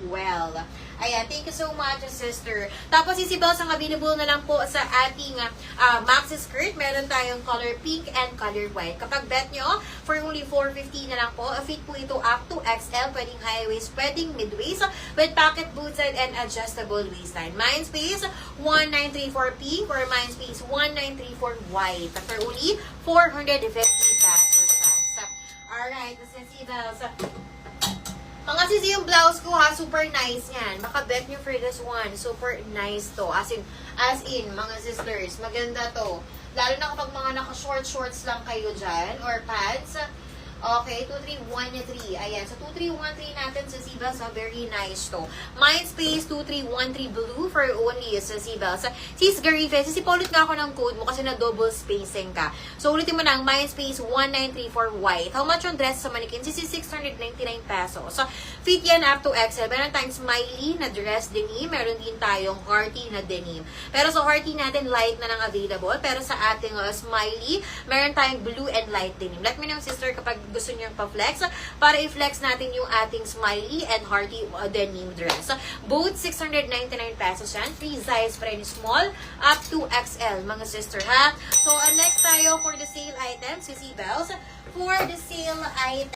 well. Ayan, thank you so much, sister. Tapos, isibel ang available na lang po sa ating maxi skirt. Meron tayong color pink and color white. Kapag bet nyo, for only $450 na lang po. Fit po ito up to XL. Pwedeng high waist, pwedeng mid waist, with pocket booted and adjustable waistline. Mind space, 1934 pink or mind space, 1934 white. For only 450 pesos. Alright, isibel mga sisi yung blouse ko ha, super nice yan. Baka bet nyo for this one. Super nice to. As in, mga sisters, maganda to. Lalo na kapag mga naka-shorts lang kayo dyan, or pants. Okay, 2313. Ayan, so 2313 natin sa Sibels, very nice to. Mind space, 2313 blue for only sa Sibels. Sis Garife, sisipolot nga ako ng code mo kasi na double spacing ka. So, ulitin mo na, mind space, 1934 white. How much yung dress sa manikin? Sisi 699 pesos. So, fit yan up to XL. Meron tayong smiley na dress denim. Meron din tayong hearty na denim. Pero sa hearty natin, light na lang available. Pero sa ating smiley, meron tayong blue and light denim. Let me know, sister, kapag gusto nyo pa-flex, para i-flex natin yung ating smiley and hearty denim dress. Both 699 pesos yan. Free size pa rin, small up to XL, mga sister, ha? So, next tayo for the sale items, si Sibels. For the sale item,